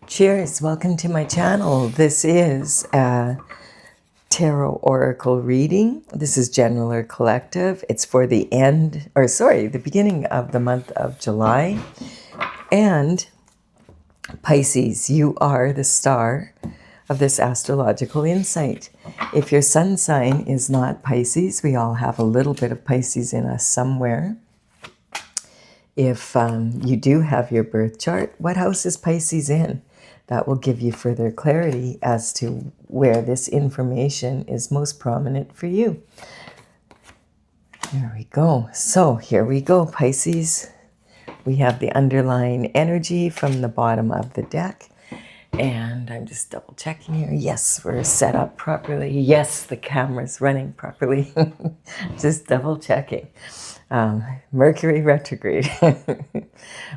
Cheers, welcome to my channel. This is a tarot oracle reading. This is general or collective. It's for the the beginning of the month of July. And Pisces, you are the star of this astrological insight. If your sun sign is not Pisces, we all have a little bit of Pisces in us somewhere. If you do have your birth chart, what house is Pisces in? That will give you further clarity as to where this information is most prominent for you. There we go. So here we go, Pisces. We have the underlying energy from the bottom of the deck. And I'm just double checking here. Yes, we're set up properly. Yes, the camera's running properly. Just double checking. Mercury retrograde.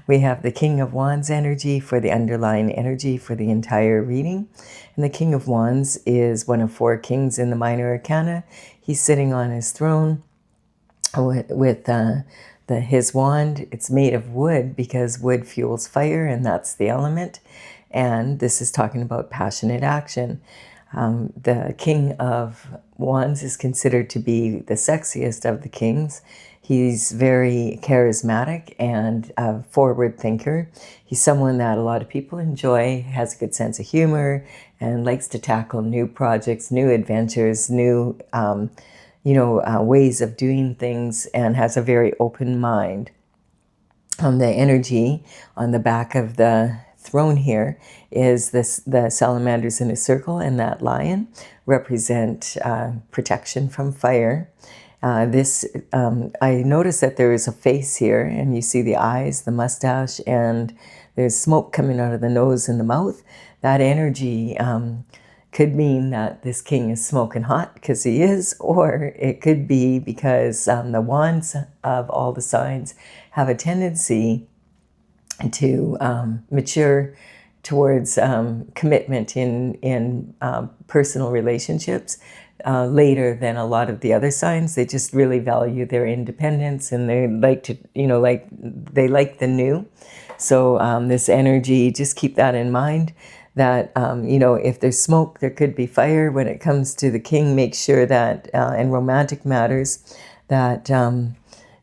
We have the King of Wands energy for the underlying energy for the entire reading. And the King of Wands is one of four kings in the minor arcana. He's sitting on his throne with his wand. It's made of wood because wood fuels fire, and that's the element. And this is talking about passionate action. The King of Wands is considered to be the sexiest of the kings. He's very charismatic and a forward thinker. He's someone that a lot of people enjoy, has a good sense of humor, and likes to tackle new projects, new adventures, new ways of doing things, and has a very open mind. The energy on the back of the throne here is the salamanders in a circle, and that lion represent protection from fire. I noticed that there is a face here, and you see the eyes, the mustache, and there's smoke coming out of the nose and the mouth. That energy could mean that this king is smoking hot, because he is, or it could be because the wands of all the signs have a tendency to mature towards commitment in personal relationships later than a lot of the other signs. They just really value their independence, and they like to, they like the new. So this energy, just keep that in mind, that, if there's smoke, there could be fire. When it comes to the king, make sure that, in romantic matters, that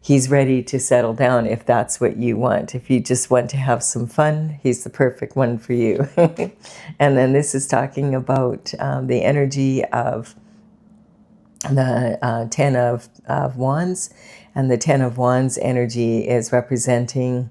he's ready to settle down if that's what you want. If you just want to have some fun, he's the perfect one for you. And then this is talking about the energy of the Ten of Wands. And the Ten of Wands energy is representing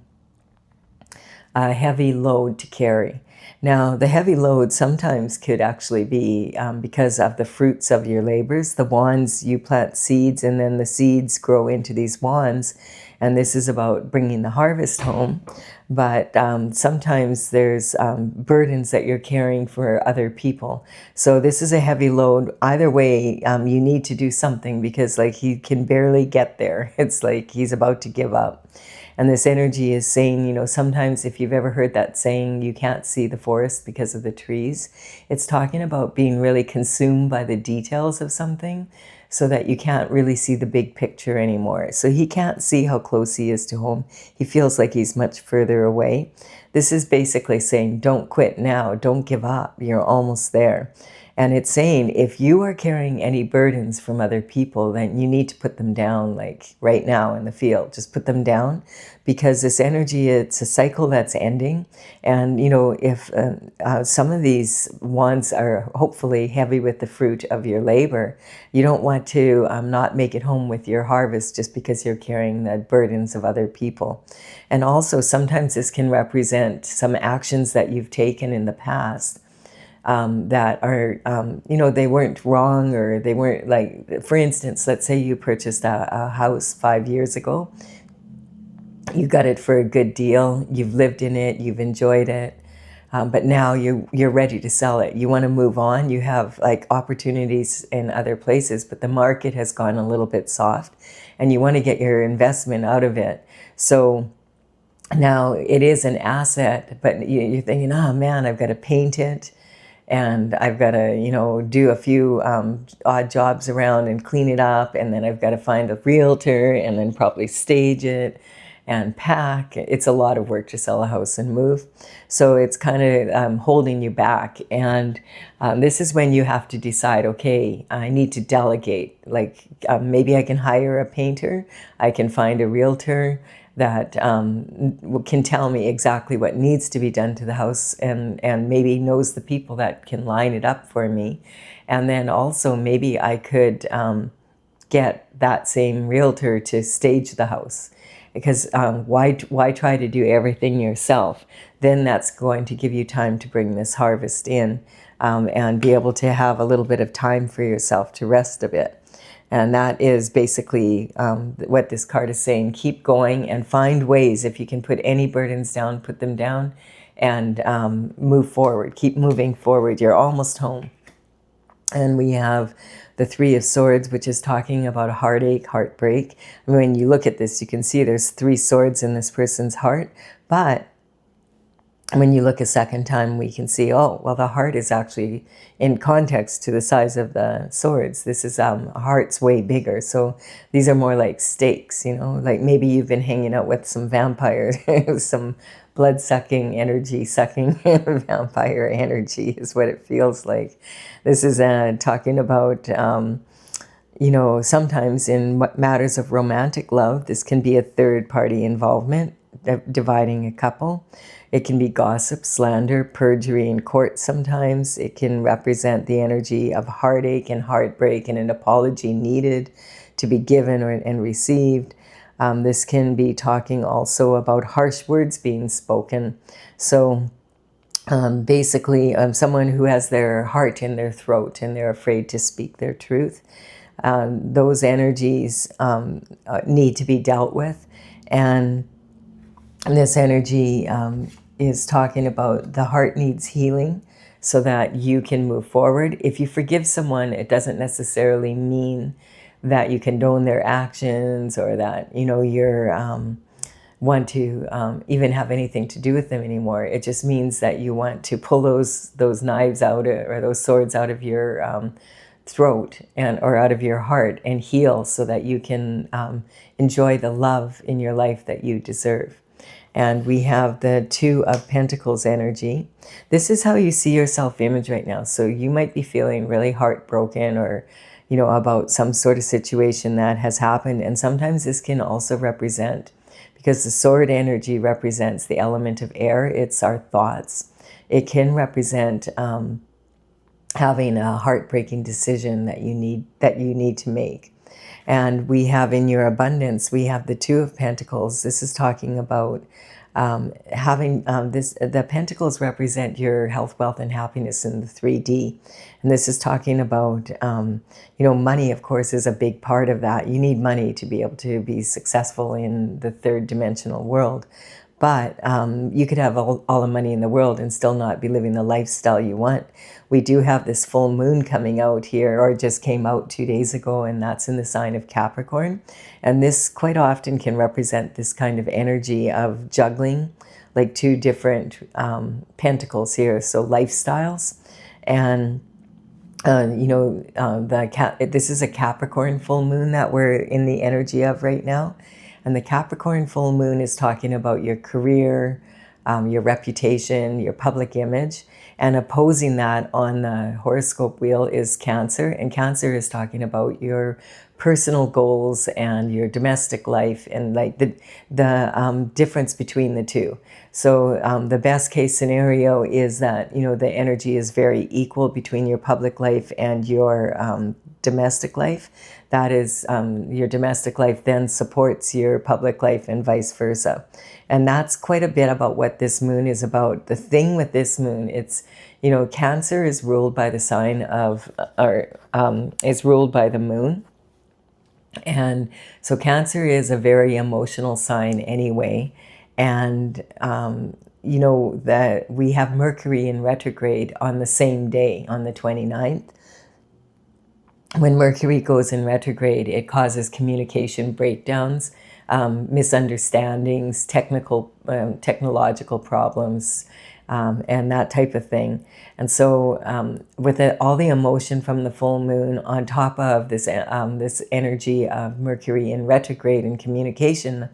a heavy load to carry. Now, the heavy load sometimes could actually be because of the fruits of your labors. The wands, you plant seeds, and then the seeds grow into these wands. And this is about bringing the harvest home. But sometimes there's burdens that you're carrying for other people. So this is a heavy load. Either way, you need to do something, because he can barely get there. It's like he's about to give up. And this energy is saying, sometimes, if you've ever heard that saying, you can't see the forest because of the trees, it's talking about being really consumed by the details of something, so that you can't really see the big picture anymore. So he can't see how close he is to home. He feels like he's much further away. This is basically saying, don't quit now. Don't give up. You're almost there. And it's saying, if you are carrying any burdens from other people, then you need to put them down, right now in the field. Just put them down, because this energy, it's a cycle that's ending. And, if some of these wands are hopefully heavy with the fruit of your labor, you don't want to not make it home with your harvest just because you're carrying the burdens of other people. And also, sometimes this can represent some actions that you've taken in the past that are, they weren't wrong, or they weren't, for instance, let's say you purchased a house 5 years ago. You got it for a good deal. You've lived in it. You've enjoyed it. But now you're ready to sell it. You want to move on. You have opportunities in other places, but the market has gone a little bit soft, and you want to get your investment out of it. So now it is an asset, but you're thinking, oh man, I've got to paint it, and I've got to, do a few odd jobs around and clean it up, and then I've got to find a realtor, and then probably stage it, and pack. It's a lot of work to sell a house and move. So it's kind of holding you back. And this is when you have to decide, okay, I need to delegate. Like maybe I can hire a painter. I can find a realtor that can tell me exactly what needs to be done to the house, and maybe knows the people that can line it up for me. And then also maybe I could get that same realtor to stage the house, because why try to do everything yourself? Then that's going to give you time to bring this harvest in, and be able to have a little bit of time for yourself to rest a bit. And that is basically what this card is saying. Keep going and find ways. If you can put any burdens down, put them down, and move forward. Keep moving forward. You're almost home. And we have the Three of Swords, which is talking about a heartache, heartbreak. When you look at this, you can see there's 3 swords in this person's heart. But when you look a second time, we can see, oh, well, the heart is actually in context to the size of the swords. This is a heart's way bigger. So these are more like stakes, you know, like maybe you've been hanging out with some vampires, some blood-sucking, energy-sucking vampire energy is what it feels like. This is talking about, you know, sometimes in matters of romantic love, this can be a third-party involvement, dividing a couple. It can be gossip, slander, perjury in court sometimes. It can represent the energy of heartache and heartbreak and an apology needed to be given and received. This can be talking also about harsh words being spoken. So basically, someone who has their heart in their throat and they're afraid to speak their truth. Those energies need to be dealt with. And this energy is talking about the heart needs healing so that you can move forward. If you forgive someone, it doesn't necessarily mean that you condone their actions or that, you know, you're want to even have anything to do with them anymore. It just means that you want to pull those knives out or those swords out of your throat or out of your heart and heal so that you can enjoy the love in your life that you deserve. And we have the Two of Pentacles energy. This is how you see your self-image right now. So you might be feeling really heartbroken or, you know, about some sort of situation that has happened. And sometimes this can also represent, because the sword energy represents the element of air, it's our thoughts. It can represent having a heartbreaking decision that you need to make. And we have in your abundance, we have the Two of Pentacles. This is talking about having the pentacles represent your health, wealth, and happiness in the 3D. And this is talking about, you know, money, of course, is a big part of that. You need money to be able to be successful in the third dimensional world. But you could have all the money in the world and still not be living the lifestyle you want. We do have this full moon coming out here, or just came out 2 days ago, and that's in the sign of Capricorn. And this quite often can represent this kind of energy of juggling, like 2 different pentacles here, so lifestyles. And you know, this is a Capricorn full moon that we're in the energy of right now. And the Capricorn full moon is talking about your career, your reputation, your public image. And opposing that on the horoscope wheel is Cancer. And Cancer is talking about your personal goals and your domestic life, and like the difference between the two. So the best case scenario is that, you know, the energy is very equal between your public life and your domestic life. That is, your domestic life then supports your public life and vice versa. And that's quite a bit about what this moon is about. The thing with this moon, it's, you know, Cancer is ruled by the sign of, is ruled by the moon. And so Cancer is a very emotional sign anyway. And, you know, that we have Mercury in retrograde on the same day, on the 29th. When Mercury goes in retrograde, it causes communication breakdowns, misunderstandings, technical technological problems, and that type of thing. And so with all the emotion from the full moon on top of this this energy of Mercury in retrograde and communication,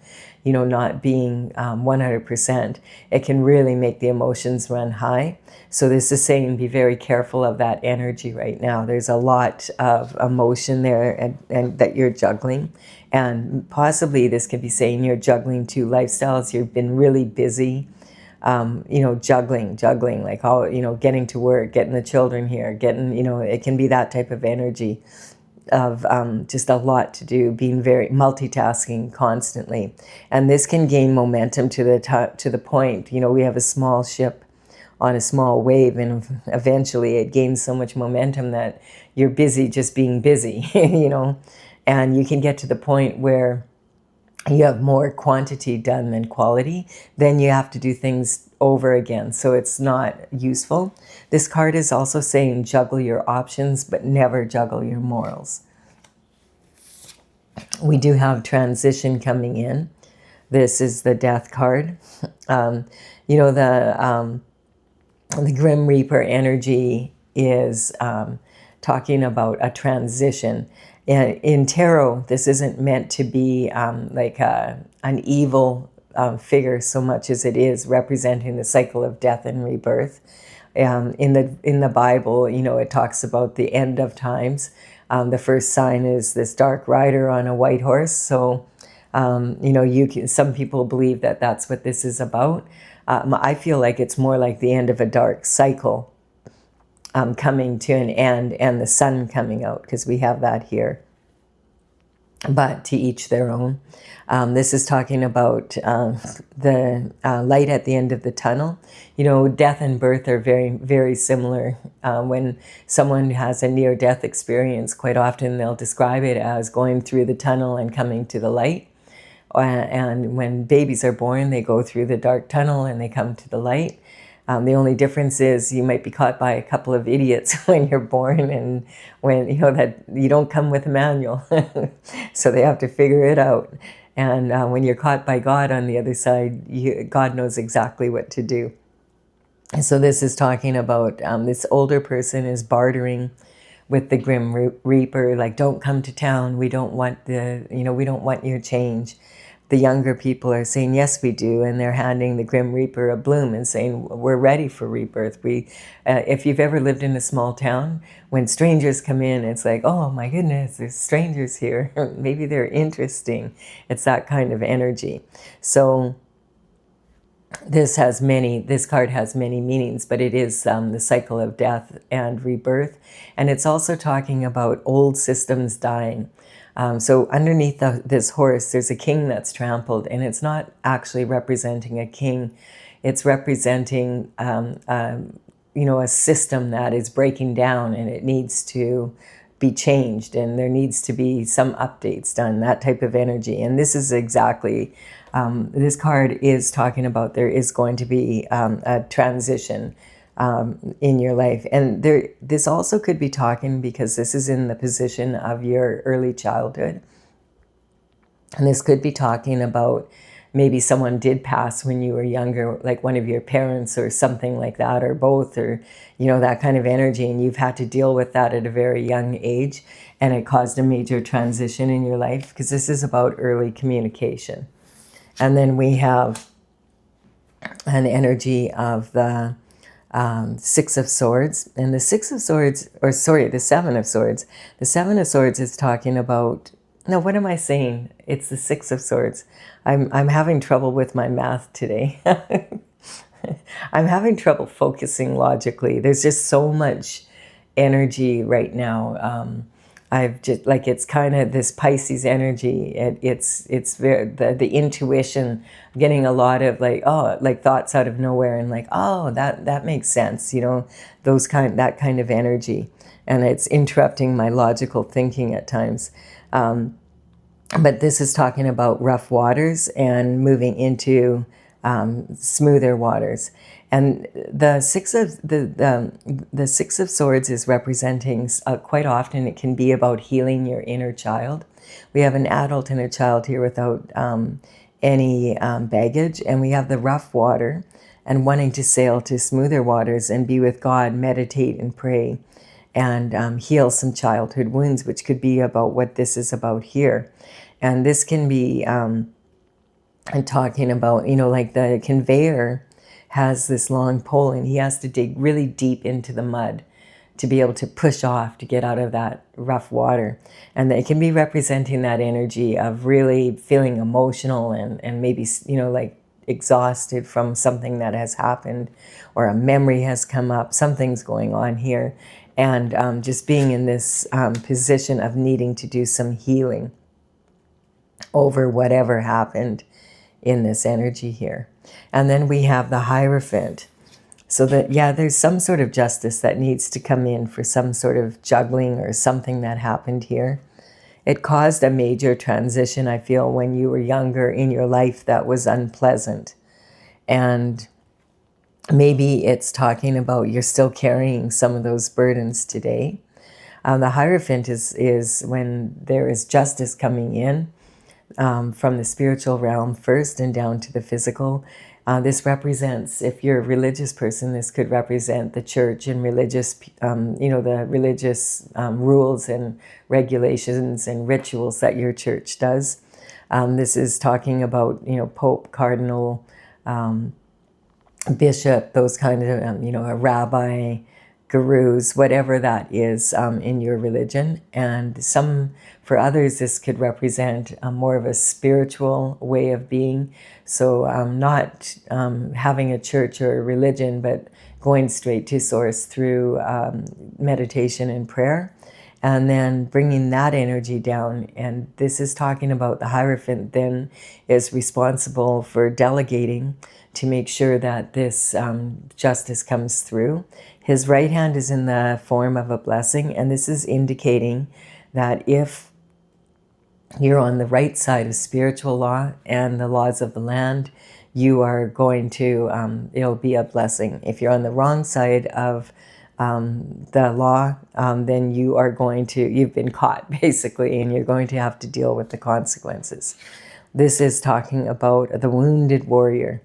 you know, not being 100%, it can really make the emotions run high. So this is saying be very careful of that energy right now. There's a lot of emotion there and that you're juggling. And possibly this could be saying you're juggling two lifestyles. You've been really busy, you know, juggling, like all, you know, getting to work, getting the children here, getting, you know, it can be that type of energy of just a lot to do, being very multitasking constantly. And this can gain momentum to the point, you know, we have a small ship on a small wave, and eventually it gains so much momentum that you're busy just being busy, you know, and you can get to the point where you have more quantity done than quality. Then you have to do things over again, so it's not useful. This card is also saying juggle your options, but never juggle your morals. We do have transition coming in. This is the Death card. You know, the Grim Reaper energy is talking about a transition. In tarot, this isn't meant to be like an evil figure so much as it is representing the cycle of death and rebirth. In the Bible, you know, it talks about the end of times. The first sign is this dark rider on a white horse. So, you know, some people believe that that's what this is about. I feel like it's more like the end of a dark cycle coming to an end, and the sun coming out, because we have that here. But to each their own. This is talking about the light at the end of the tunnel. You know, death and birth are very, very similar. When someone has a near-death experience, quite often they'll describe it as going through the tunnel and coming to the light. And when babies are born, they go through the dark tunnel and they come to the light. The only difference is you might be caught by a couple of idiots when you're born, and when, you know, that you don't come with a manual. So they have to figure it out. And when you're caught by God on the other side, God knows exactly what to do. And so this is talking about this older person is bartering with the Grim Reaper, like, don't come to town. We don't want we don't want your change. The younger people are saying, yes, we do. And they're handing the Grim Reaper a bloom and saying, we're ready for rebirth. If you've ever lived in a small town, when strangers come in, it's like, oh my goodness, there's strangers here. Maybe they're interesting. It's that kind of energy. So this card has many meanings, but it is the cycle of death and rebirth. And it's also talking about old systems dying. So underneath this horse, there's a king that's trampled, and it's not actually representing a king. It's representing, you know, a system that is breaking down, and it needs to be changed, and there needs to be some updates done, that type of energy. And this is exactly, this card is talking about there is going to be a transition in your life. And this also could be talking, because this is in the position of your early childhood. And this could be talking about maybe someone did pass when you were younger, like one of your parents or something like that, or both, or, you know, that kind of energy. And you've had to deal with that at a very young age, and it caused a major transition in your life, because this is about early communication. And then we have an energy of the Six of Swords. And the Six of Swords, or sorry, the Seven of Swords. The Seven of Swords is talking about, no, what am I saying? It's the Six of Swords. I'm having trouble with my math today. I'm having trouble focusing logically. There's just so much energy right now. I've just, like, it's kind of this Pisces energy. It's very, the intuition, getting a lot of like, oh, like thoughts out of nowhere, and like, oh, that makes sense, you know, that kind of energy. And it's interrupting my logical thinking at times. But this is talking about rough waters and moving into smoother waters. And the Six of Swords is representing, quite often it can be about healing your inner child. We have an adult and a child here without any baggage. And we have the rough water and wanting to sail to smoother waters and be with God, meditate and pray, and heal some childhood wounds, which could be about what this is about here. And this can be talking about, like the conveyor has this long pole and he has to dig really deep into the mud to be able to push off to get out of that rough water. And it can be representing that energy of really feeling emotional and maybe, like exhausted from something that has happened, or a memory has come up, something's going on here. And just being in this position of needing to do some healing over whatever happened in this energy here. And then we have the Hierophant. So that, yeah, there's some sort of justice that needs to come in for some sort of juggling or something that happened here. It caused a major transition, I feel, when you were younger in your life that was unpleasant. And maybe it's talking about you're still carrying some of those burdens today. The Hierophant is when there is justice coming in from the spiritual realm first and down to the physical. This represents, if you're a religious person, this could represent the church and religious, the religious rules and regulations and rituals that your church does. This is talking about, Pope, Cardinal, bishop, those kind of, a rabbi, gurus, whatever that is in your religion. And for others, this could represent more of a spiritual way of being. So not having a church or a religion, but going straight to source through meditation and prayer, and then bringing that energy down. And this is talking about the Hierophant then is responsible for delegating to make sure that this justice comes through. His right hand is in the form of a blessing, and this is indicating that if you're on the right side of spiritual law and the laws of the land, you are going to, it'll be a blessing. If you're on the wrong side of the law, then you've been caught, basically, and you're going to have to deal with the consequences. This is talking about the wounded warrior.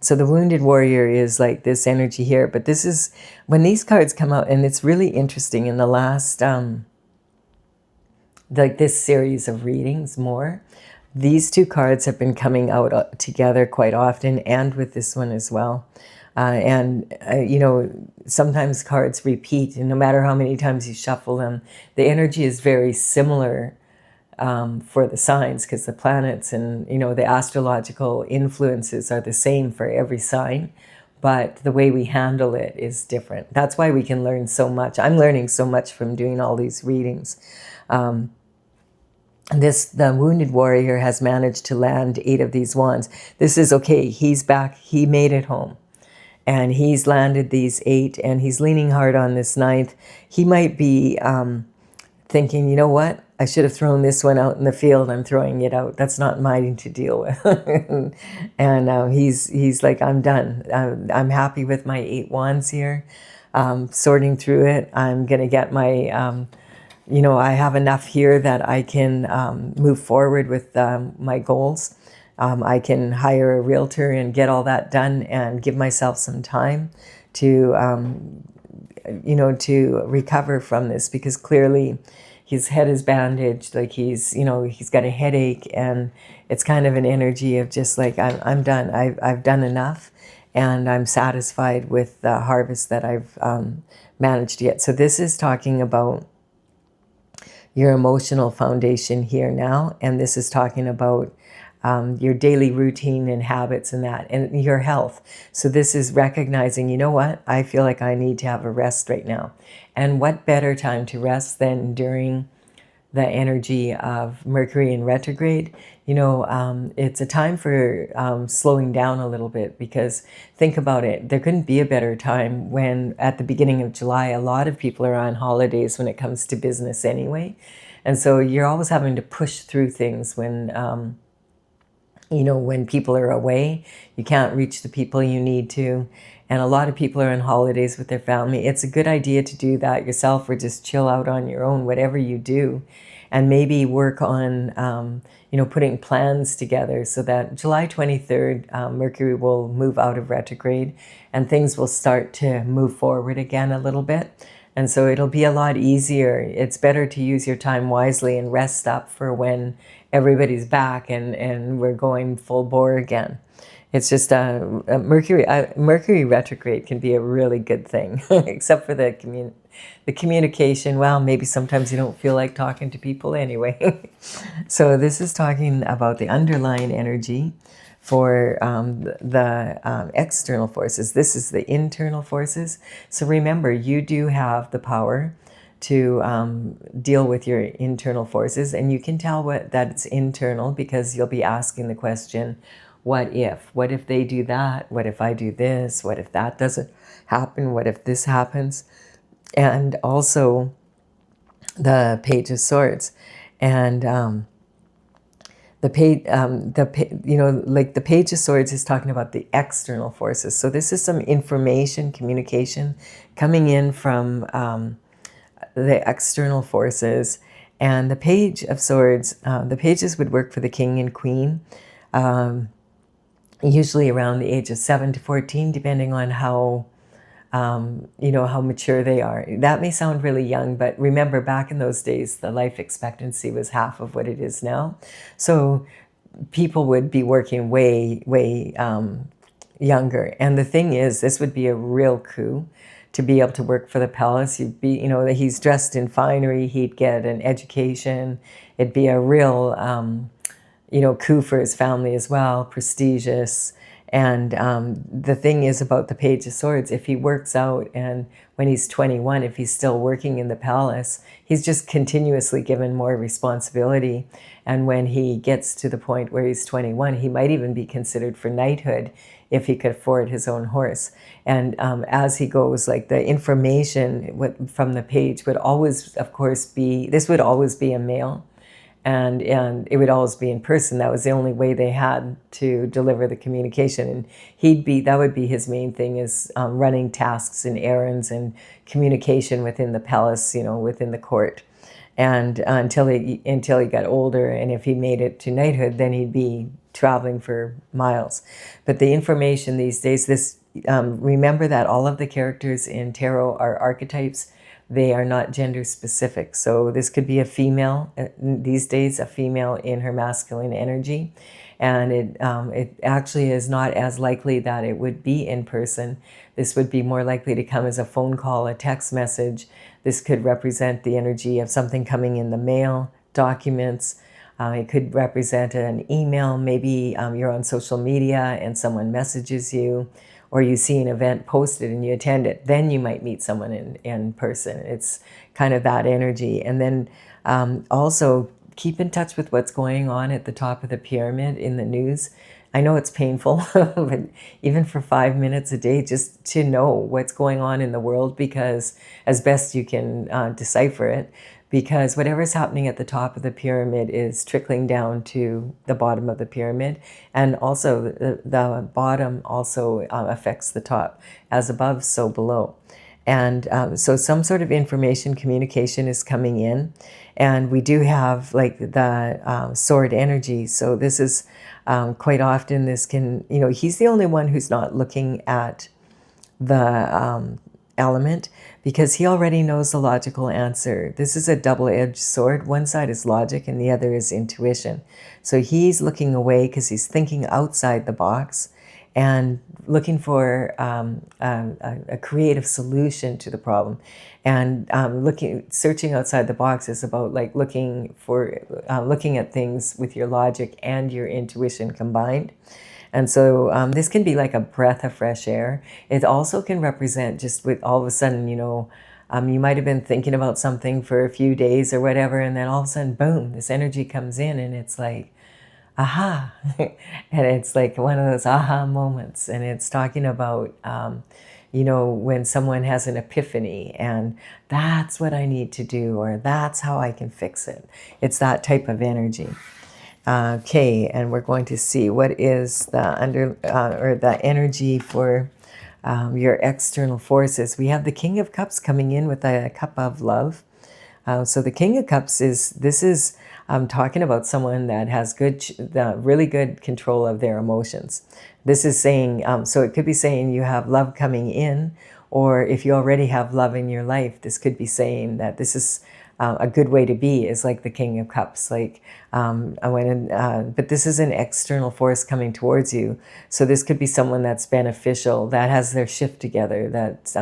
So the wounded warrior is like this energy here, but this is when these cards come out, and it's really interesting in the last, like this series of readings more, these two cards have been coming out together quite often, and with this one as well. Sometimes cards repeat, and no matter how many times you shuffle them, the energy is very similar for the signs, because the planets and, the astrological influences are the same for every sign, but the way we handle it is different. That's why we can learn so much. I'm learning so much from doing all these readings. The wounded warrior has managed to land 8 of these wands. This is okay. He's back. He made it home. And he's landed these 8, and he's leaning hard on this 9th. He might be thinking, you know what? I should have thrown this one out in the field. I'm throwing it out. That's not mine to deal with. and he's like, I'm done. I'm happy with my 8 wands here. Sorting through it. I'm going to get my, I have enough here that I can move forward with my goals. I can hire a realtor and get all that done and give myself some time to, to recover from this, because clearly his head is bandaged, like he's got a headache, and it's kind of an energy of just like, I'm done. I've done enough, and I'm satisfied with the harvest that I've managed to get. So this is talking about your emotional foundation here now, and this is talking about your daily routine and habits and that, and your health. So this is recognizing, you know what, I feel like I need to have a rest right now. And what better time to rest than during the energy of Mercury in retrograde? It's a time for slowing down a little bit, because think about it. There couldn't be a better time when at the beginning of July, a lot of people are on holidays when it comes to business anyway. And so you're always having to push through things when people are away. You can't reach the people you need to. And a lot of people are on holidays with their family. It's a good idea to do that yourself, or just chill out on your own, whatever you do. and maybe work on, putting plans together so that July 23rd, Mercury will move out of retrograde and things will start to move forward again a little bit. And so it'll be a lot easier. It's better to use your time wisely and rest up for when everybody's back and we're going full bore again. It's just Mercury retrograde can be a really good thing, except for the communication. Well, maybe sometimes you don't feel like talking to people anyway. So this is talking about the underlying energy for the external forces. This is the internal forces. So remember, you do have the power to deal with your internal forces, and you can tell that it's internal because you'll be asking the question, what if? What if they do that? What if I do this? What if that doesn't happen? What if this happens? And also the Page of Swords. And the Page of Swords is talking about the external forces. So this is some information, communication coming in from the external forces. And the Page of Swords, the pages would work for the king and queen, usually around the age of 7 to 14, depending on how mature they are. That may sound really young, but remember, back in those days, the life expectancy was half of what it is now. So people would be working way, way younger. And the thing is, this would be a real coup to be able to work for the palace. You'd be, he's dressed in finery, he'd get an education. It'd be a real coup for his family as well, prestigious. And the thing is about the Page of Swords, if he works out and when he's 21, if he's still working in the palace, he's just continuously given more responsibility. And when he gets to the point where he's 21, he might even be considered for knighthood if he could afford his own horse. And as he goes, like the information from the page would always, of course, this would always be a male. And it would always be in person. That was the only way they had to deliver the communication. And that would be his main thing, is running tasks and errands and communication within the palace, within the court. And until he got older, and if he made it to knighthood, then he'd be traveling for miles. But the information these days, remember that all of the characters in tarot are archetypes. They are not gender specific. So this could be a female, these days, a female in her masculine energy. And it actually is not as likely that it would be in person. This would be more likely to come as a phone call, a text message. This could represent the energy of something coming in the mail, documents. It could represent an email. Maybe you're on social media and someone messages you, or you see an event posted and you attend it. Then you might meet someone in person. It's kind of that energy. And then also keep in touch with what's going on at the top of the pyramid in the news. I know it's painful, but even for 5 minutes a day, just to know what's going on in the world, because as best you can decipher it, because whatever's happening at the top of the pyramid is trickling down to the bottom of the pyramid. And also the bottom also affects the top. As above, so below. And so some sort of information communication is coming in. And we do have like the sword energy. So this is quite often, this can, he's the only one who's not looking at the element, because he already knows the logical answer. This is a double-edged sword. One side is logic and the other is intuition. So he's looking away because he's thinking outside the box and looking for a creative solution to the problem. And searching outside the box is about like looking at things with your logic and your intuition combined. And so this can be like a breath of fresh air. It also can represent just with all of a sudden, you might have been thinking about something for a few days or whatever, and then all of a sudden, boom, this energy comes in and it's like, aha. And it's like one of those aha moments. And it's talking about, when someone has an epiphany and that's what I need to do, or that's how I can fix it. It's that type of energy. Okay, and we're going to see what is the energy for your external forces. We have the King of Cups coming in with a cup of love. So the King of Cups is talking about someone that has really good control of their emotions. This is saying, so it could be saying you have love coming in, or if you already have love in your life, this could be saying that this is a good way to be, is like the King of Cups. Like, but this is an external force coming towards you. So this could be someone that's beneficial, that has their shift together, that's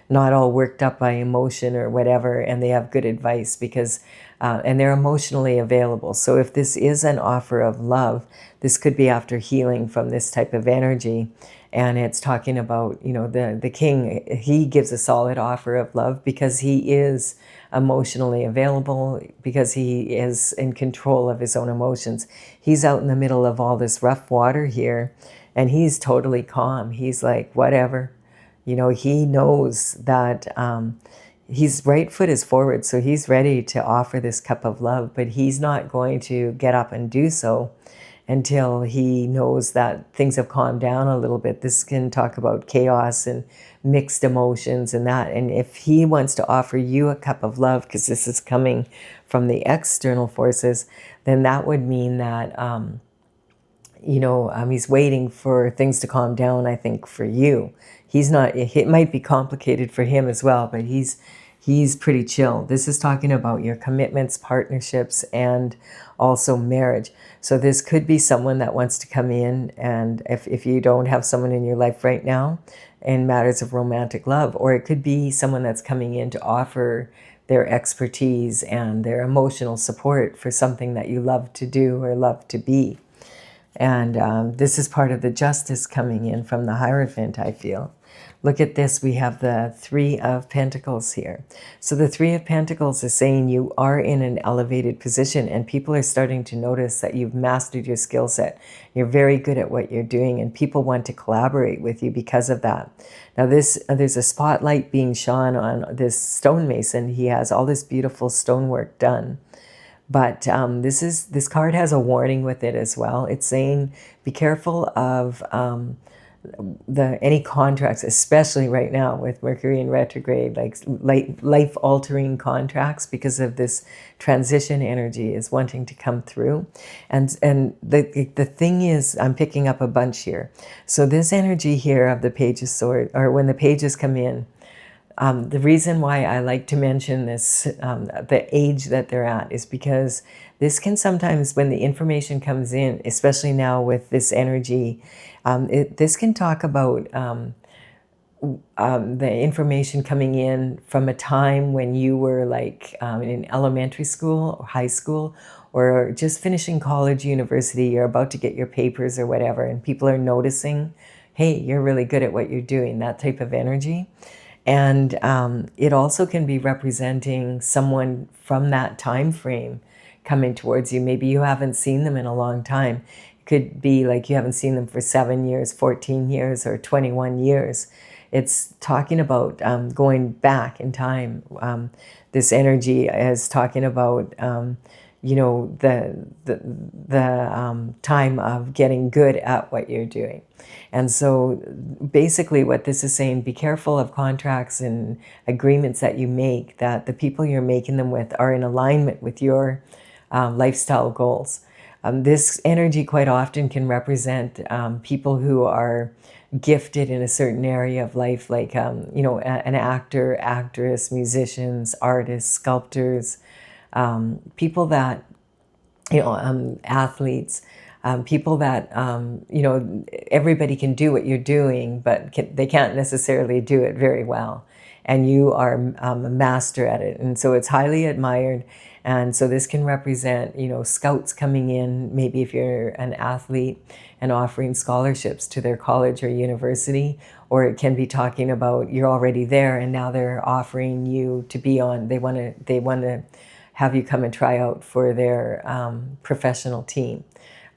not all worked up by emotion or whatever, and they have good advice because, and they're emotionally available. So if this is an offer of love, this could be after healing from this type of energy. And it's talking about, the king, he gives a solid offer of love because he is emotionally available, because he is in control of his own emotions. He's out in the middle of all this rough water here, and he's totally calm. He's like, whatever. He knows that his right foot is forward, so he's ready to offer this cup of love, but he's not going to get up and do so until he knows that things have calmed down a little bit. This can talk about chaos and mixed emotions and that. And if he wants to offer you a cup of love, because this is coming from the external forces, then that would mean that, he's waiting for things to calm down, I think, for you. He's not, it might be complicated for him as well, but he's pretty chill. This is talking about your commitments, partnerships, and also marriage. So this could be someone that wants to come in, and if you don't have someone in your life right now in matters of romantic love, or it could be someone that's coming in to offer their expertise and their emotional support for something that you love to do or love to be. And this is part of the justice coming in from the Hierophant, I feel. Look at this. We have the Three of Pentacles here. So the Three of Pentacles is saying you are in an elevated position, and people are starting to notice that you've mastered your skill set. You're very good at what you're doing, and people want to collaborate with you because of that. Now there's a spotlight being shone on this stonemason. He has all this beautiful stonework done. But this card has a warning with it as well. It's saying be careful of any contracts, especially right now with Mercury in retrograde, like life-altering contracts, because of this transition energy is wanting to come through. And the thing is, I'm picking up a bunch here. So this energy here of the Page of Swords, or when the pages come in, the reason why I like to mention this, the age that they're at, is because this can sometimes, when the information comes in, especially now with this energy, this can talk about the information coming in from a time when you were like in elementary school or high school, or just finishing college, university, you're about to get your papers or whatever, and people are noticing, hey, you're really good at what you're doing, that type of energy. And it also can be representing someone from that time frame coming towards you. Maybe you haven't seen them in a long time. It could be like you haven't seen them for 7 years, 14 years, or 21 years. It's talking about going back in time. This energy is talking about the time of getting good at what you're doing. And so basically what this is saying, be careful of contracts and agreements that you make, that the people you're making them with are in alignment with your lifestyle goals. This energy quite often can represent people who are gifted in a certain area of life, like an actor, actress, musicians, artists, sculptors, people that, athletes, people that, everybody can do what you're doing, but they can't necessarily do it very well. And you are a master at it. And so it's highly admired. And so this can represent, scouts coming in, maybe if you're an athlete, and offering scholarships to their college or university. Or it can be talking about you're already there and now they're offering you to be on, they want to have you come and try out for their professional team.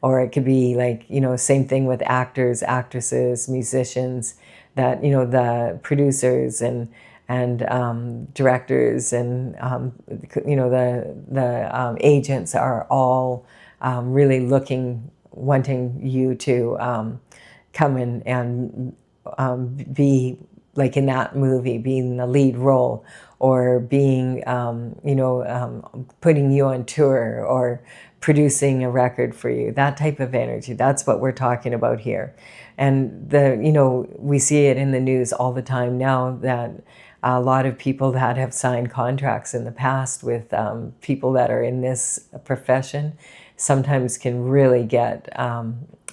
Or it could be like, same thing with actors, actresses, musicians, that, the producers and directors and, the agents are all really wanting you to come in and be like in that movie, being the lead role, or being, putting you on tour, or producing a record for you, that type of energy. That's what we're talking about here. And we see it in the news all the time now, that a lot of people that have signed contracts in the past with people that are in this profession sometimes can really get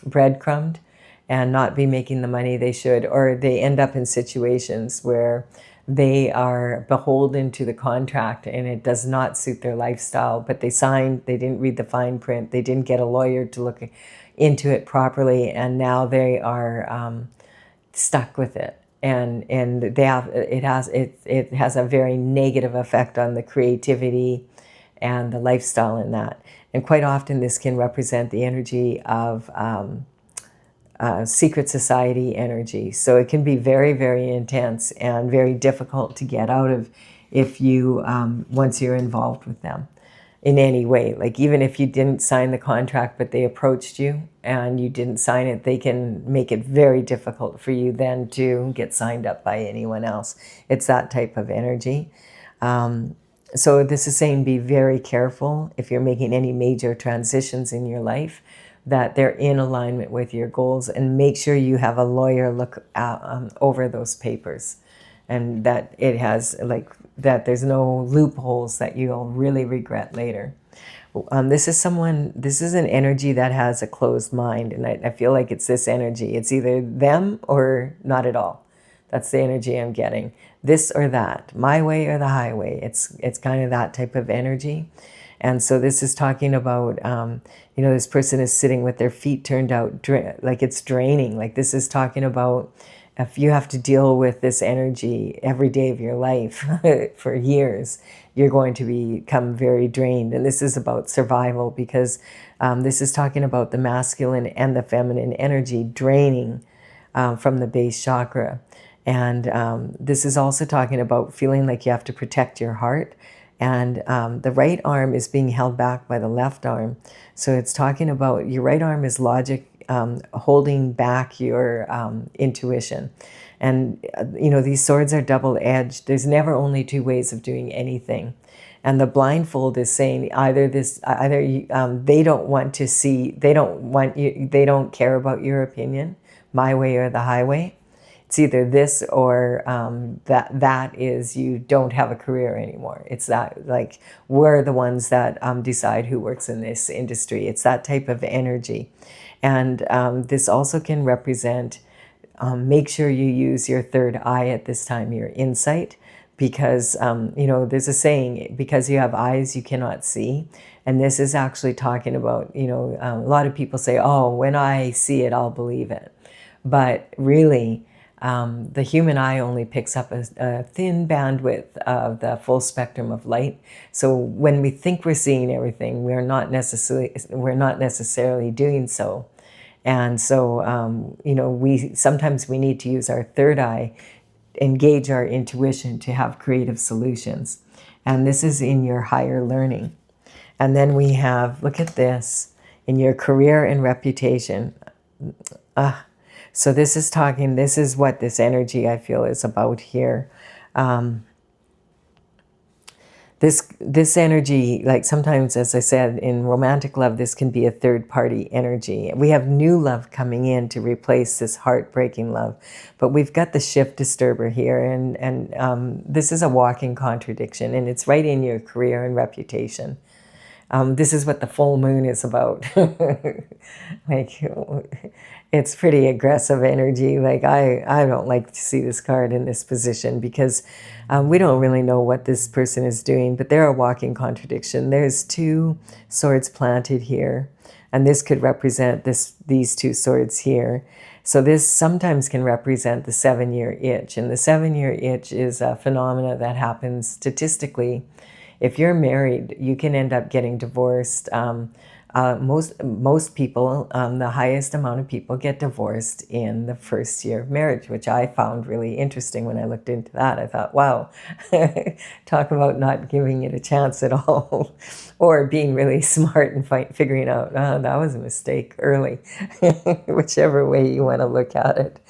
breadcrumbed and not be making the money they should, or they end up in situations where they are beholden to the contract and it does not suit their lifestyle, but they signed, they didn't read the fine print, they didn't get a lawyer to look into it properly, and now they are stuck with it. And it has a very negative effect on the creativity and the lifestyle in that. And quite often this can represent the energy of secret society energy. So it can be very, very intense and very difficult to get out of if you, once you're involved with them in any way. Like even if you didn't sign the contract, but they approached you and you didn't sign it, they can make it very difficult for you then to get signed up by anyone else. It's that type of energy. So this is saying be very careful if you're making any major transitions in your life, that they're in alignment with your goals, and make sure you have a lawyer look over those papers, and that it has that there's no loopholes that you'll really regret later. This is an energy that has a closed mind, and I feel like it's this energy. It's either them or not at all. That's the energy I'm getting. This or that, my way or the highway. It's kind of that type of energy. And so this is talking about, this person is sitting with their feet turned out, like it's draining. Like this is talking about if you have to deal with this energy every day of your life for years, you're going to become very drained. And this is about survival, because this is talking about the masculine and the feminine energy draining from the base chakra. And this is also talking about feeling like you have to protect your heart. And the right arm is being held back by the left arm. So it's talking about your right arm is logic, holding back your intuition. And, these swords are double-edged. There's never only two ways of doing anything. And the blindfold is saying either they don't want to see, they don't care about your opinion, my way or the highway. It's either this or that is you don't have a career anymore. It's that, like, we're the ones that decide who works in this industry. It's that type of energy. And this also can represent, make sure you use your third eye at this time, your insight, because, there's a saying, because you have eyes, you cannot see. And this is actually talking about, a lot of people say, oh, when I see it, I'll believe it. But really, the human eye only picks up a thin bandwidth of the full spectrum of light. So when we think we're seeing everything, we're not necessarily doing so. And so, sometimes we need to use our third eye, engage our intuition to have creative solutions. And this is in your higher learning. And then we have, look at this, in your career and reputation. So this is what this energy I feel is about here. This energy, like sometimes, as I said, in romantic love, this can be a third party energy. We have new love coming in to replace this heartbreaking love. But we've got the shift disturber here, and this is a walking contradiction, and it's right in your career and reputation. This is what the full moon is about. Like, it's pretty aggressive energy. Like, I don't like to see this card in this position, because we don't really know what this person is doing, but they're a walking contradiction. There's two swords planted here, and this could represent these two swords here. So this sometimes can represent the 7-year itch, and the 7-year itch is a phenomena that happens statistically. If you're married, you can end up getting divorced. Most people, the highest amount of people get divorced in the first year of marriage, which I found really interesting when I looked into that. I thought, wow, talk about not giving it a chance at all, or being really smart and figuring out, oh, that was a mistake early, whichever way you want to look at it.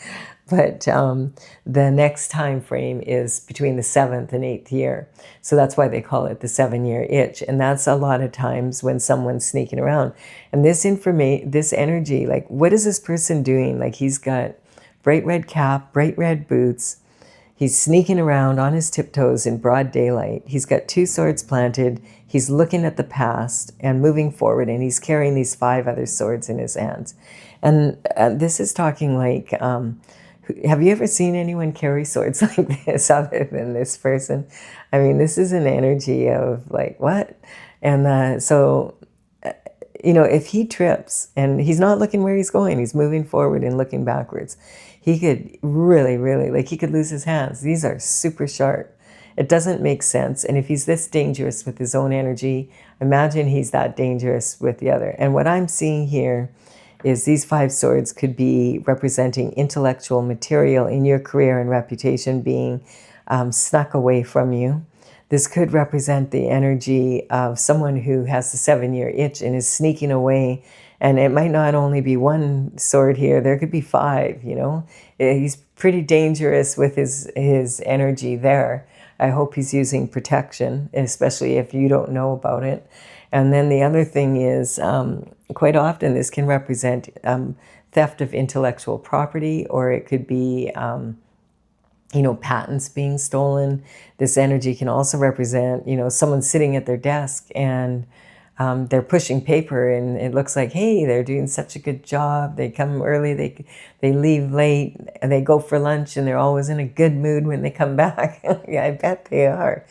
but the next time frame is between the 7th and 8th year. So that's why they call it the 7-year itch. And that's a lot of times when someone's sneaking around. And this energy, like, what is this person doing? Like, he's got bright red cap, bright red boots. He's sneaking around on his tiptoes in broad daylight. He's got 2 swords planted. He's looking at the past and moving forward, and he's carrying these 5 other swords in his hands. And this is talking like, have you ever seen anyone carry swords like this other than this person? I mean, this is an energy of like, what? And so, you know, if he trips and he's not looking where he's going, he's moving forward and looking backwards, he could really, really, like, he could lose his hands. These are super sharp. It doesn't make sense. And if he's this dangerous with his own energy, imagine he's that dangerous with the other. And what I'm seeing here is these 5 swords could be representing intellectual material in your career and reputation being snuck away from you. This could represent the energy of someone who has the 7-year itch and is sneaking away. And it might not only be 1 sword here, there could be 5, you know. He's pretty dangerous with his energy there. I hope he's using protection, especially if you don't know about it. And then the other thing is, quite often this can represent theft of intellectual property, or it could be you know, patents being stolen. This energy can also represent, you know, someone sitting at their desk and they're pushing paper, and it looks like, hey, they're doing such a good job. They come early, they leave late, and they go for lunch, and they're always in a good mood when they come back. Yeah, I bet they are.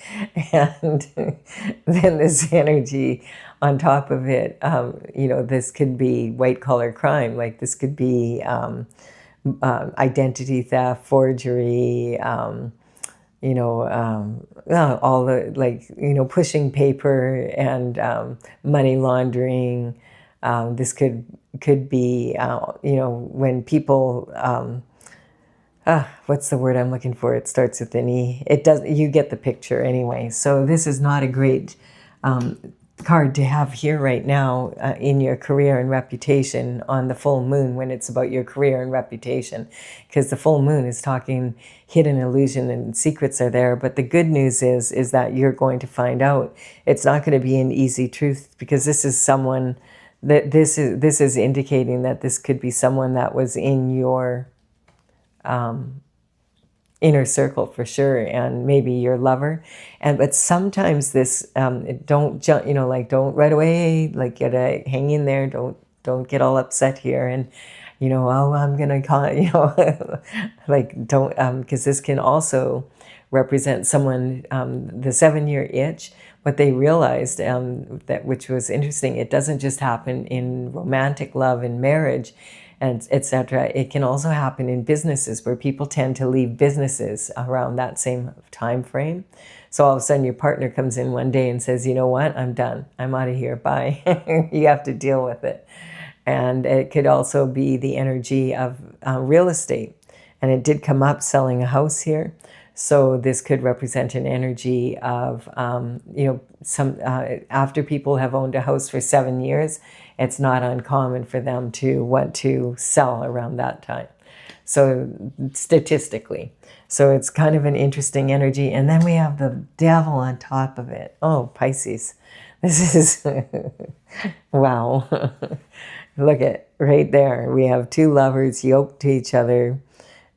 And then this energy on top of it, you know, this could be white collar crime. Like, this could be identity theft, forgery, you know, all the, like, you know, pushing paper and money laundering. This could be, you know, when people, what's the word I'm looking for? It starts with an E. It does. You get the picture anyway. So this is not a great card to have here right now in your career and reputation on the full moon, when it's about your career and reputation, because the full moon is talking hidden illusion and secrets are there. But the good news is that you're going to find out. It's not going to be an easy truth, because this is someone that this is indicating that this could be someone that was in your inner circle for sure, and maybe your lover. But sometimes this don't jump, you know, like, don't right away, like, hang in there, don't get all upset here, and, you know, oh, I'm gonna call it, you know, like, don't, because this can also represent someone, the 7-year itch. What they realized, that, which was interesting, it doesn't just happen in romantic love and marriage and etc. It can also happen in businesses, where people tend to leave businesses around that same time frame. So all of a sudden your partner comes in one day and says, you know what, I'm done. I'm out of here. Bye. You have to deal with it. And it could also be the energy of real estate. And it did come up selling a house here. So this could represent an energy of, you know, some after people have owned a house for 7 years, it's not uncommon for them to want to sell around that time. So statistically, so it's kind of an interesting energy. And then we have the devil on top of it. Oh, Pisces. This is, wow. Look at right there. We have 2 lovers yoked to each other.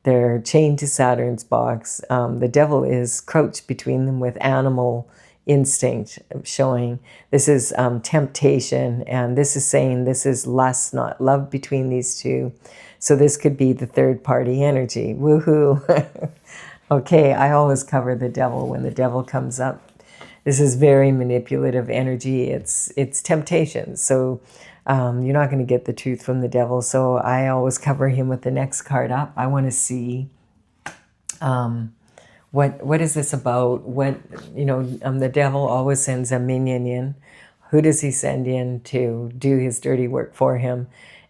They're chained to Saturn's box. The devil is crouched between them with animal instinct, showing this is temptation, and this is saying this is lust, not love between these two. So this could be the third party energy. Woohoo. Okay, I always cover the devil when the devil comes up. This is very manipulative energy. It's temptation. So you're not going to get the truth from the devil. So I always cover him with the next card up. I want to see what is this about? What, you know, the devil always sends a minion in. Who does he send in to do his dirty work for him?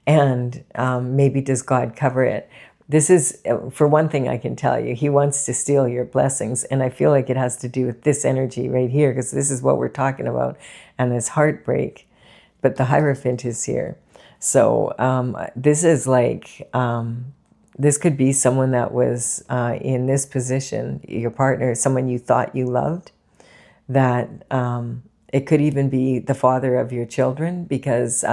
And maybe does God cover it? This is, for one thing I can tell you, he wants to steal your blessings. And I feel like it has to do with this energy right here, because this is what we're talking about, and this heartbreak. But the Hierophant is here. So this is like, this could be someone that was in this position, your partner, someone you thought you loved, that it could even be the father of your children, because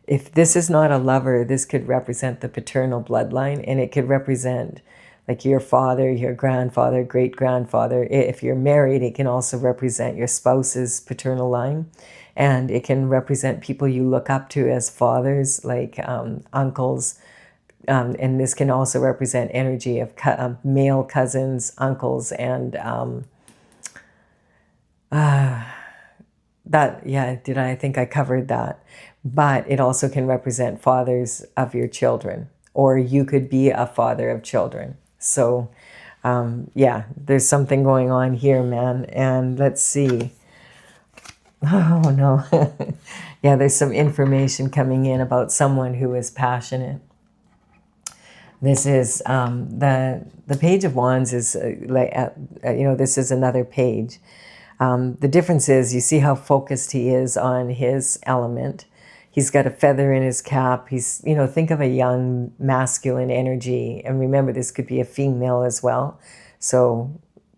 if this is not a lover, this could represent the paternal bloodline, and it could represent like your father, your grandfather, great-grandfather. If you're married, it can also represent your spouse's paternal line, and it can represent people you look up to as fathers, like uncles, and this can also represent energy of male cousins, uncles, and I think I covered that. But it also can represent fathers of your children, or you could be a father of children. So yeah, there's something going on here, man. And let's see. Oh no. Yeah, there's some information coming in about someone who is passionate. This is the Page of Wands is this is another page. The difference is, you see how focused he is on his element. He's got a feather in his cap. He's, think of a young masculine energy. And remember, this could be a female as well. So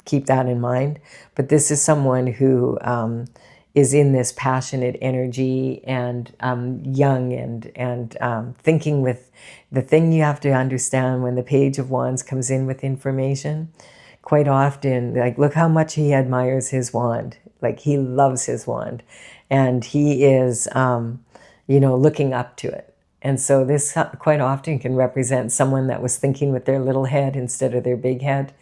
keep that in mind. But this is someone who is in this passionate energy and young and thinking with the thing you have to understand when the Page of Wands comes in with information. Quite often, like, look how much he admires his wand. Like, he loves his wand. And he is, looking up to it. And so this quite often can represent someone that was thinking with their little head instead of their big head.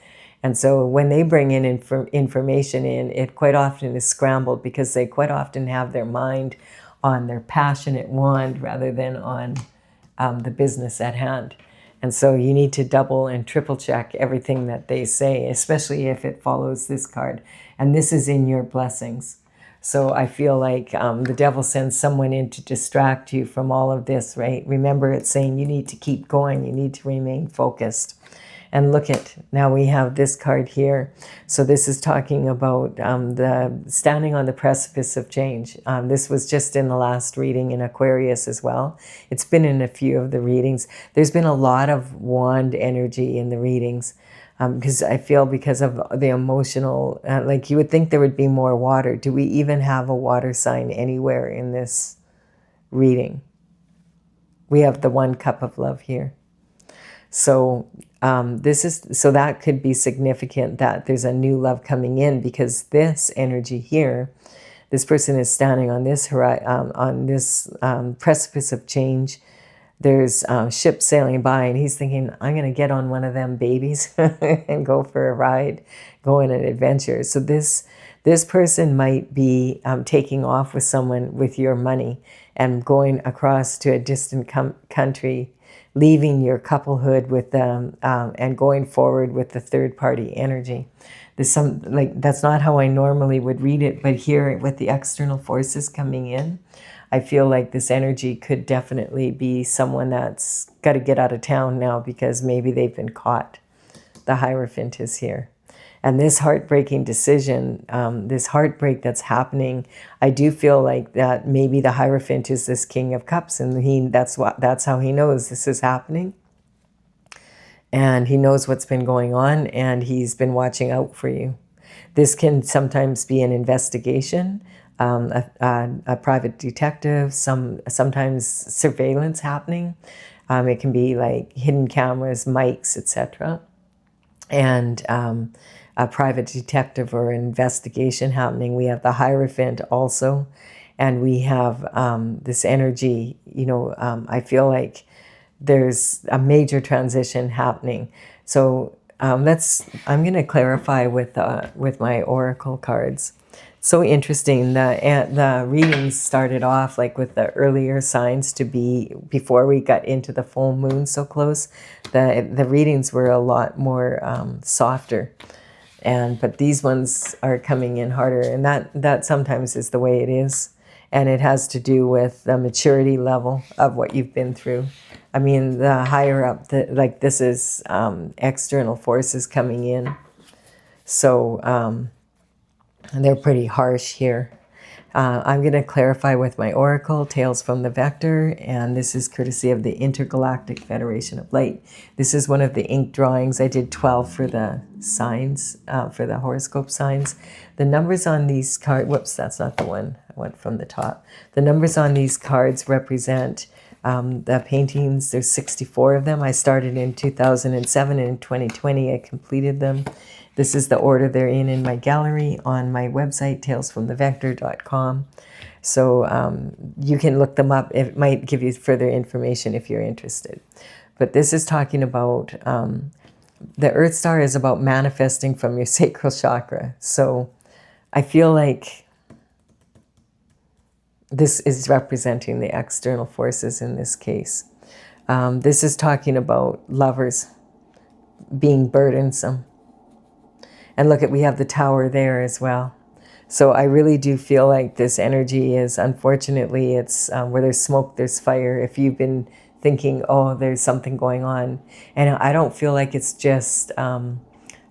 And so when they bring in information in, it quite often is scrambled, because they quite often have their mind on their passionate wand rather than on the business at hand. And so you need to double and triple check everything that they say, especially if it follows this card. And this is in your blessings. So I feel like the devil sends someone in to distract you from all of this, right? Remember, it's saying you need to keep going. You need to remain focused. And look at, now we have this card here. So this is talking about the standing on the precipice of change. This was just in the last reading in Aquarius as well. It's been in a few of the readings. There's been a lot of wand energy in the readings, because I feel because of the emotional, like you would think there would be more water. Do we even have a water sign anywhere in this reading? We have the 1 cup of love here. So so that could be significant, that there's a new love coming in, because this energy here, this person is standing on this precipice of change. There's ships sailing by, and he's thinking, I'm going to get on one of them babies and go for a ride, go on an adventure. So this person might be taking off with someone with your money and going across to a distant country, leaving your couplehood with them, and going forward with the third party energy. There's that's not how I normally would read it, but here with the external forces coming in, I feel like this energy could definitely be someone that's got to get out of town now, because maybe they've been caught. The Hierophant is here. And this heartbreaking decision, this heartbreak that's happening, I do feel like that maybe the Hierophant is this King of Cups, and that's how he knows this is happening. And he knows what's been going on, and he's been watching out for you. This can sometimes be an investigation, a private detective, sometimes surveillance happening. It can be like hidden cameras, mics, etc. And a private detective or an investigation happening. We have the Hierophant also, and we have this energy, I feel like there's a major transition happening. So I'm going to clarify with my oracle cards. So interesting. The readings started off like with the earlier signs to be before we got into the full moon so close. The readings were a lot more softer, but these ones are coming in harder, and that sometimes is the way it is, and it has to do with the maturity level of what you've been through. I mean, the higher up, this is external forces coming in, so they're pretty harsh here. I'm going to clarify with my oracle, Tales from the Vector, and this is courtesy of the Intergalactic Federation of Light. This is one of the ink drawings. I did 12 for the signs, for the horoscope signs. The numbers on these cards, whoops, that's not the one. I went from the top. The numbers on these cards represent the paintings. There's 64 of them. I started in 2007, and in 2020 I completed them. This is the order they're in my gallery on my website, talesfromthevector.com. So you can look them up. It might give you further information if you're interested. But this is talking about, the Earth Star is about manifesting from your sacral chakra. So I feel like this is representing the external forces in this case. This is talking about lovers being burdensome. And look, we have the tower there as well. So I really do feel like this energy is, unfortunately, it's where there's smoke, there's fire. If you've been thinking, oh, there's something going on. And I don't feel like it's just an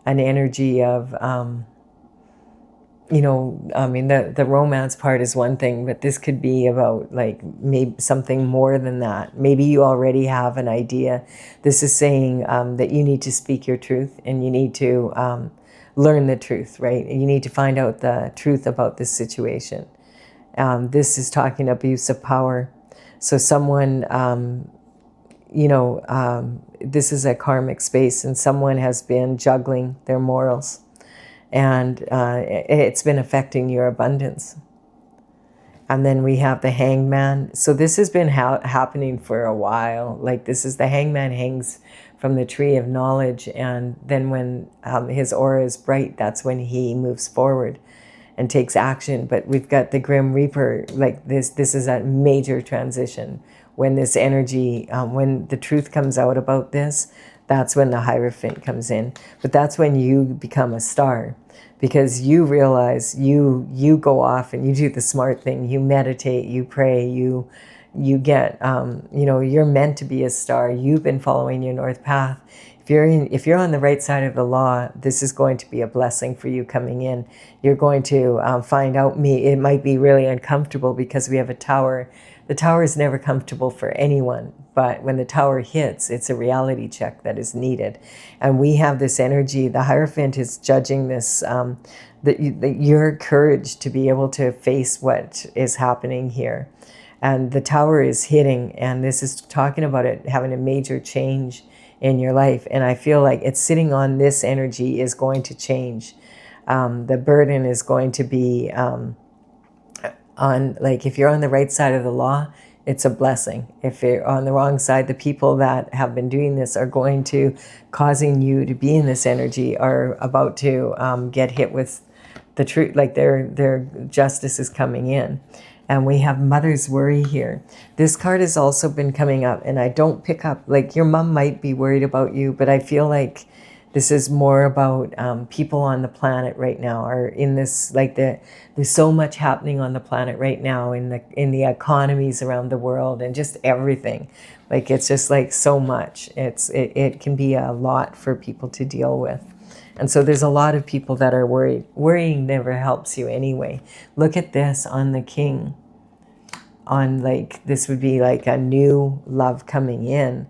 energy of, you know, I mean, the romance part is one thing, but this could be about like maybe something more than that. Maybe you already have an idea. This is saying that you need to speak your truth, and you need to learn the truth, right? You need to find out the truth about this situation. This is talking abuse of power. So someone, you know, this is a karmic space, and someone has been juggling their morals, and it's been affecting your abundance. And then we have the hangman. So this has been happening for a while. Like, this is the hangman hangs from the tree of knowledge, and then when his aura is bright, that's when he moves forward and takes action. But we've got the Grim Reaper. Like, this is a major transition. When this energy, when the truth comes out about this, that's when the Hierophant comes in. But that's when you become a star, because you realize you go off and you do the smart thing. You meditate, you pray, you get, you know, you're meant to be a star. You've been following your north path. If you're on the right side of the law, this is going to be a blessing for you coming in. You're going to find out, it might be really uncomfortable because we have a tower. The tower is never comfortable for anyone, but when the tower hits, it's a reality check that is needed. And we have this energy. The Hierophant is judging this, your courage to be able to face what is happening here. And the tower is hitting, and this is talking about it having a major change in your life. And I feel like it's sitting on this energy is going to change. The burden is going to be on, like, if you're on the right side of the law, it's a blessing. If you're on the wrong side, the people that have been doing this are going to, causing you to be in this energy, are about to get hit with the truth, like their justice is coming in. And we have Mother's Worry here. This card has also been coming up, and I don't pick up, like, your mom might be worried about you, but I feel like this is more about people on the planet right now are in this, like, there's so much happening on the planet right now in the economies around the world and just everything. Like, it's just like so much. It can be a lot for people to deal with. And so there's a lot of people that are worried. Worrying never helps you anyway. Look at this on the King. On, like, this would be like a new love coming in.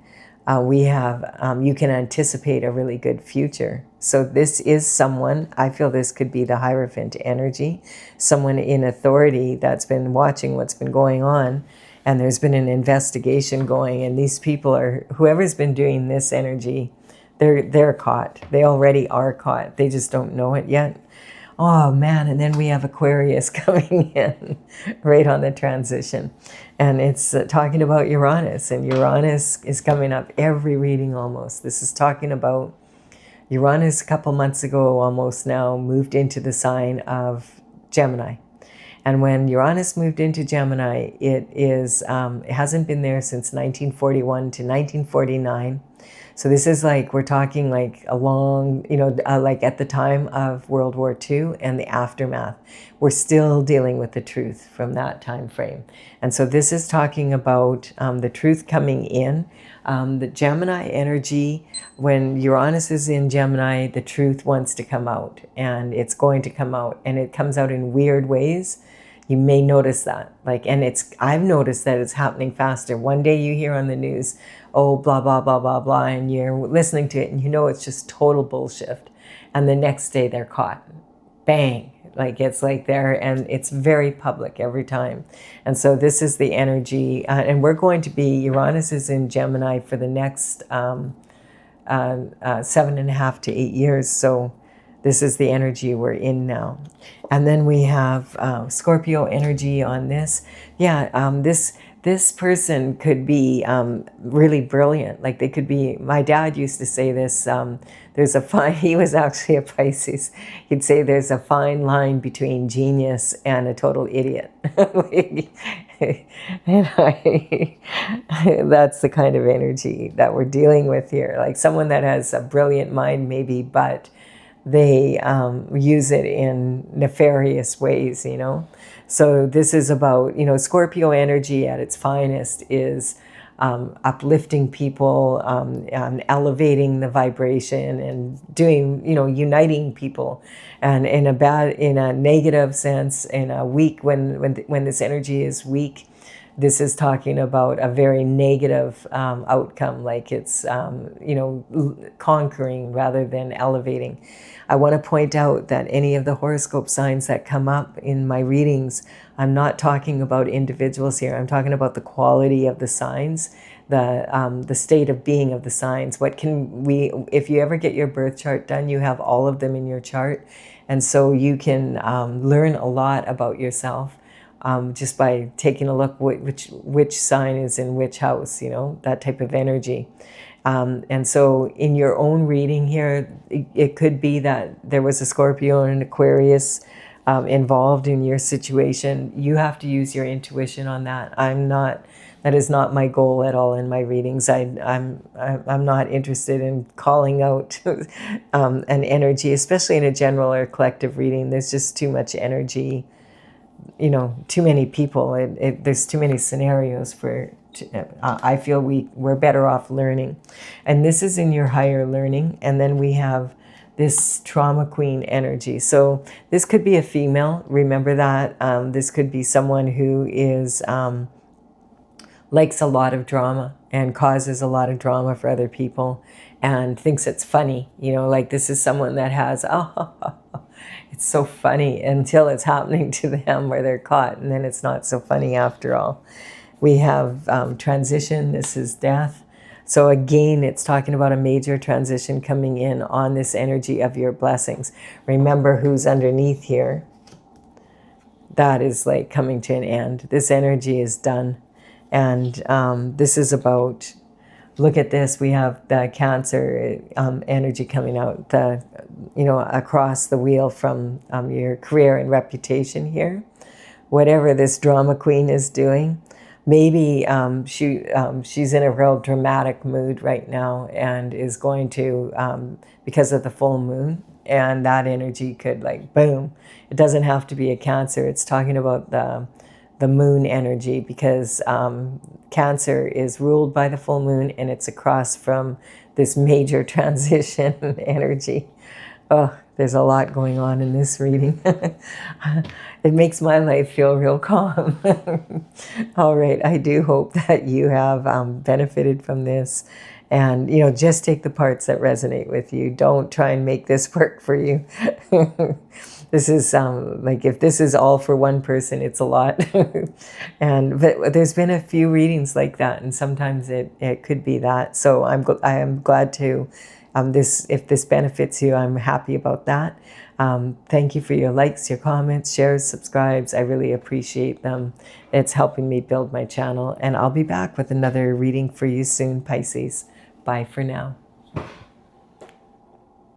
We have, you can anticipate a really good future. So this is someone, I feel this could be the Hierophant energy, someone in authority that's been watching what's been going on, and there's been an investigation going, and these people are, whoever's been doing this energy, they're caught. They already are caught. They just don't know it yet. Oh man, and then we have Aquarius coming in right on the transition. And it's talking about Uranus, and Uranus is coming up every reading almost. This is talking about Uranus a couple months ago almost now moved into the sign of Gemini. And when Uranus moved into Gemini, it hasn't been there since 1941 to 1949. So this is like, we're talking like a long, you know, like at the time of World War II and the aftermath. We're still dealing with the truth from that time frame. And so this is talking about the truth coming in. The Gemini energy, when Uranus is in Gemini, the truth wants to come out, and it's going to come out, and it comes out in weird ways. You may notice that, and I've noticed that it's happening faster. One day you hear on the news, oh, blah, blah, blah, blah, blah, and you're listening to it and it's just total bullshit. And the next day they're caught. Bang. It's like there, and it's very public every time. And so this is the energy, and we're going to be, Uranus is in Gemini for the next 7.5 to 8 years. So this is the energy we're in now. And then we have Scorpio energy on this. Yeah, this person could be really brilliant. They could be, my dad used to say this, he was actually a Pisces. He'd say there's a fine line between genius and a total idiot. That's the kind of energy that we're dealing with here. Someone that has a brilliant mind maybe, but they use it in nefarious ways, So this is about, Scorpio energy at its finest is uplifting people, elevating the vibration, and doing, uniting people. And in a negative sense, in a weak, when this energy is weak, this is talking about a very negative outcome, it's, conquering rather than elevating. I want to point out that any of the horoscope signs that come up in my readings, I'm not talking about individuals here. I'm talking about the quality of the signs, the state of being of the signs. If you ever get your birth chart done, you have all of them in your chart. And so you can learn a lot about yourself just by taking a look which sign is in which house, that type of energy. And so in your own reading here, it could be that there was a Scorpio and an Aquarius involved in your situation. You have to use your intuition on that. That is not my goal at all in my readings. I'm not interested in calling out an energy, especially in a general or collective reading. There's just too much energy, too many people. There's too many scenarios I feel we're better off learning. And this is in your higher learning. And then we have this trauma queen energy. So this could be a female. Remember that. This could be someone who is likes a lot of drama and causes a lot of drama for other people and thinks it's funny. This is someone that has, it's so funny until it's happening to them where they're caught, and then it's not so funny after all. We have transition. This is death. So again, it's talking about a major transition coming in on this energy of your blessings. Remember who's underneath here. That is coming to an end. This energy is done. And this is about, look at this. We have the Cancer energy coming out, across the wheel from your career and reputation here. Whatever this drama queen is doing, maybe she's in a real dramatic mood right now and is going to, because of the full moon, and that energy could boom. It doesn't have to be a Cancer. It's talking about the moon energy, because Cancer is ruled by the full moon, and it's across from this major transition energy. Oh, there's a lot going on in this reading. It makes my life feel real calm. All right, I do hope that you have benefited from this. And, just take the parts that resonate with you. Don't try and make this work for you. This is if this is all for one person, it's a lot. But there's been a few readings like that, and sometimes it could be that. So I am glad to, if this benefits you, I'm happy about that. Thank you for your likes, your comments, shares, subscribes. I really appreciate them. It's helping me build my channel, and I'll be back with another reading for you soon, Pisces. Bye for now.